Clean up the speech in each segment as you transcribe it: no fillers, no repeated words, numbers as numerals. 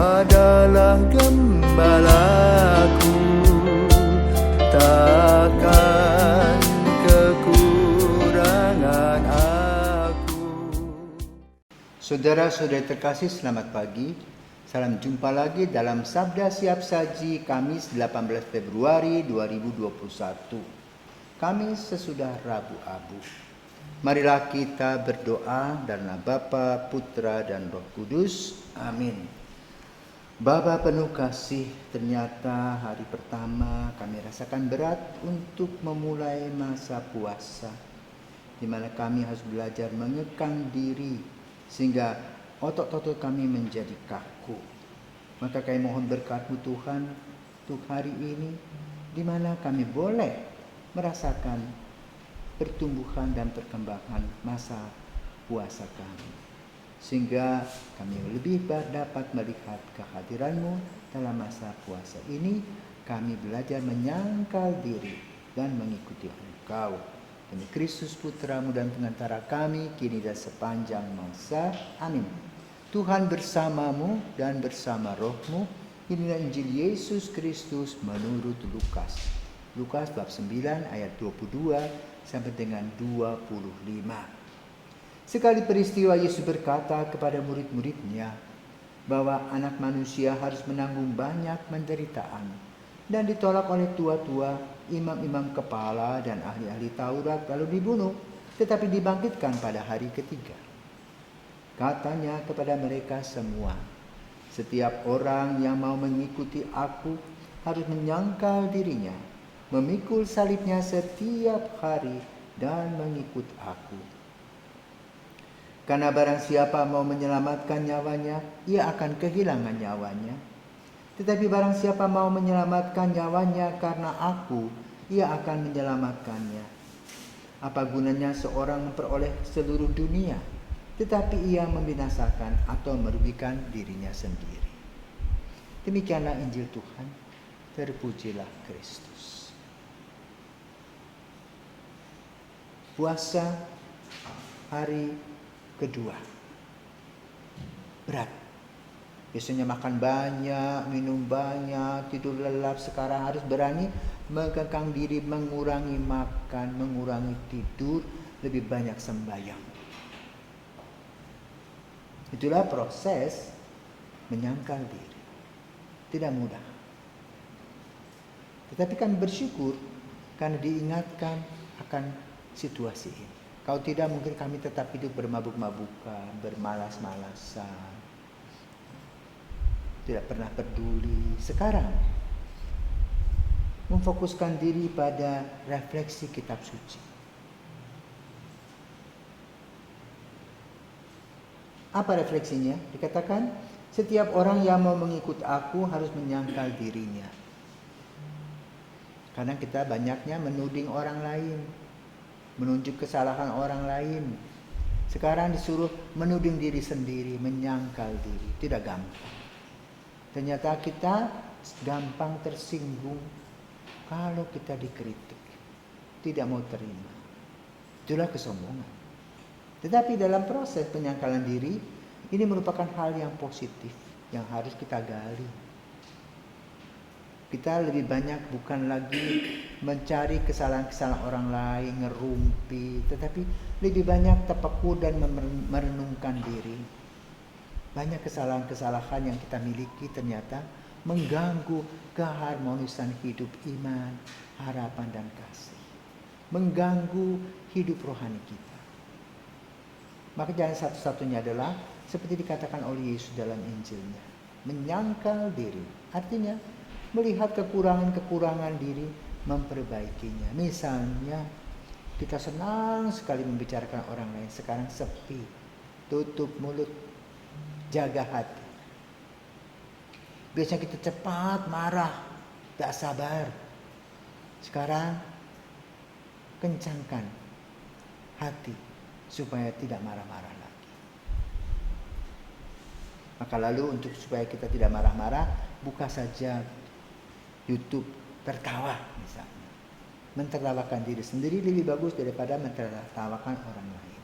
adalah gembalaku, takkan kekurangan aku. Saudara-saudari terkasih, selamat pagi. Salam jumpa lagi dalam Sabda Siap Saji Kamis 18 Februari 2021. Kamis sesudah Rabu Abu. Marilah kita berdoa dalam nama Bapa, Putra, dan Roh Kudus. Amin. Bapa penuh kasih, ternyata hari pertama kami rasakan berat untuk memulai masa puasa, di mana kami harus belajar mengekang diri sehingga otot-otot kami menjadi kaku. Maka kami mohon berkat-Mu Tuhan untuk hari ini, di mana kami boleh merasakan pertumbuhan dan perkembangan masa puasa kami, sehingga kami lebih dapat melihat kehadiran-Mu dalam masa puasa ini. Kami belajar menyangkal diri dan mengikuti Engkau. Demi Kristus Putra-Mu dan pengantara kami, kini dan sepanjang masa. Amin. Tuhan bersamamu dan bersama rohmu. Inilah Injil Yesus Kristus menurut Lukas. Lukas bab 9 ayat 22 sampai dengan 25. Sekali peristiwa Yesus berkata kepada murid-muridnya bahwa anak manusia harus menanggung banyak penderitaan dan ditolak oleh tua-tua, imam-imam kepala dan ahli-ahli Taurat, lalu dibunuh, tetapi dibangkitkan pada hari ketiga. Katanya kepada mereka semua, setiap orang yang mau mengikuti aku harus menyangkal dirinya, memikul salibnya setiap hari dan mengikut aku. Karena barang siapa mau menyelamatkan nyawanya, ia akan kehilangan nyawanya. Tetapi barang siapa mau menyelamatkan nyawanya karena aku, ia akan menyelamatkannya. Apa gunanya seorang memperoleh seluruh dunia, tetapi ia membinasakan atau merugikan dirinya sendiri? Demikianlah Injil Tuhan. Terpujilah Kristus. Puasa hari kedua berat. Biasanya makan banyak, minum banyak, tidur lelap. Sekarang harus berani mengekang diri, mengurangi makan, mengurangi tidur, lebih banyak sembahyang. Itulah proses menyangkal diri. Tidak mudah. Tetapi kami bersyukur karena diingatkan akan situasi ini. Kalau tidak, mungkin kami tetap hidup bermabuk-mabukan, bermalas-malasan, tidak pernah peduli. Sekarang memfokuskan diri pada refleksi kitab suci. Apa refleksinya? Dikatakan, setiap orang yang mau mengikut aku harus menyangkal dirinya. Karena kita banyaknya menuding orang lain, menunjuk kesalahan orang lain. Sekarang disuruh menuding diri sendiri, menyangkal diri. Tidak gampang. Ternyata kita gampang tersinggung kalau kita dikritik. Tidak mau terima. Itulah kesombongan. Tetapi dalam proses penyangkalan diri, ini merupakan hal yang positif yang harus kita gali. Kita lebih banyak bukan lagi mencari kesalahan-kesalahan orang lain, ngerumpi, tetapi lebih banyak tafakur dan merenungkan diri. Banyak kesalahan-kesalahan yang kita miliki ternyata mengganggu keharmonisan hidup iman, harapan, dan kasih. Mengganggu hidup rohani kita. Maka jalan satu-satunya adalah seperti dikatakan oleh Yesus dalam Injilnya, menyangkal diri. Artinya melihat kekurangan-kekurangan diri, memperbaikinya. Misalnya kita senang sekali membicarakan orang lain, sekarang sepi, tutup mulut, jaga hati. Biasanya kita cepat marah, tak sabar. Sekarang kencangkan hati supaya tidak marah-marah lagi. Maka lalu untuk supaya kita tidak marah-marah, buka saja YouTube tertawa misalnya. Mentertawakan diri sendiri lebih bagus daripada mentertawakan orang lain.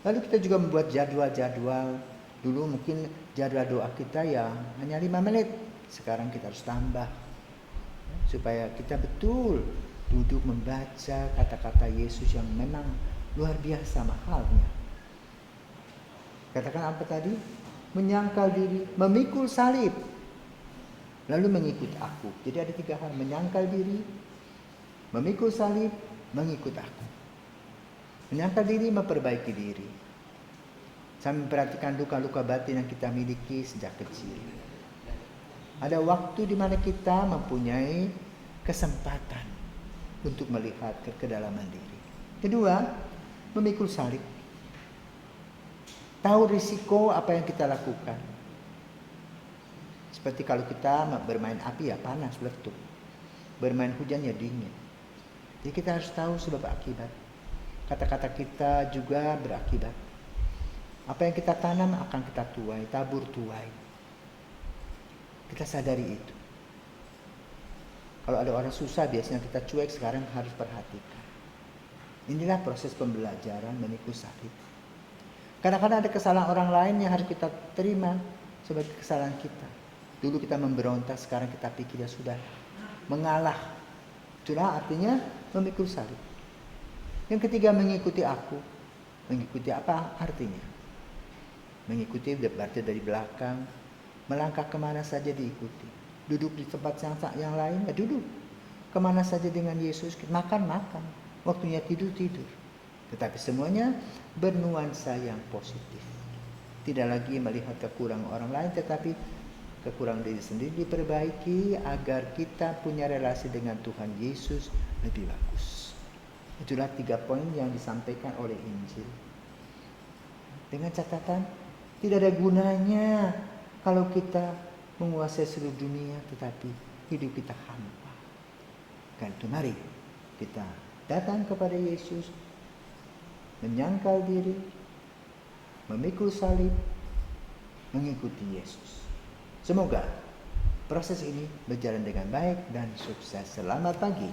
Lalu kita juga membuat jadwal-jadwal Dulu mungkin jadwal doa kita ya hanya 5 menit. Sekarang kita harus tambah. Supaya kita betul duduk membaca kata-kata Yesus yang memang luar biasa mahalnya. Katakan apa tadi? Menyangkal diri, memikul salib, lalu mengikut aku. Jadi ada 3 hal: menyangkal diri, memikul salib, mengikut aku. Menyangkal diri, memperbaiki diri. Saya memperhatikan luka-luka batin yang kita miliki sejak kecil. Ada waktu di mana kita mempunyai kesempatan untuk melihat ke kedalaman diri. Kedua, memikul salib. Tahu risiko apa yang kita lakukan. Seperti kalau kita bermain api ya panas, meletup. Bermain hujan ya dingin. Jadi kita harus tahu sebab akibat. Kata-kata kita juga berakibat. Apa yang kita tanam akan kita tuai, tabur tuai. Kita sadari itu. Kalau ada orang susah biasanya kita cuek, sekarang harus perhatikan. Inilah proses pembelajaran memikul salib. Kadang-kadang ada kesalahan orang lain yang harus kita terima sebagai kesalahan kita. Dulu kita memberontak, sekarang kita pikir ya sudah, mengalah. Itulah artinya memikul salib. Yang ketiga, mengikuti aku. Mengikuti apa artinya? Mengikuti berarti dari belakang, melangkah kemana saja diikuti. Duduk di tempat yang lain, ya duduk. Kemana saja dengan Yesus, makan. Waktunya tidur. Tetapi semuanya bernuansa yang positif. Tidak lagi melihat kekurangan orang lain, tetapi kekurangan diri sendiri diperbaiki agar kita punya relasi dengan Tuhan Yesus lebih bagus. Itulah 3 poin yang disampaikan oleh Injil. Dengan catatan, tidak ada gunanya kalau kita menguasai seluruh dunia tetapi hidup kita hampa. Karena itu mari kita datang kepada Yesus, menyangkal diri, memikul salib, mengikuti Yesus. Semoga proses ini berjalan dengan baik dan sukses. Selamat pagi.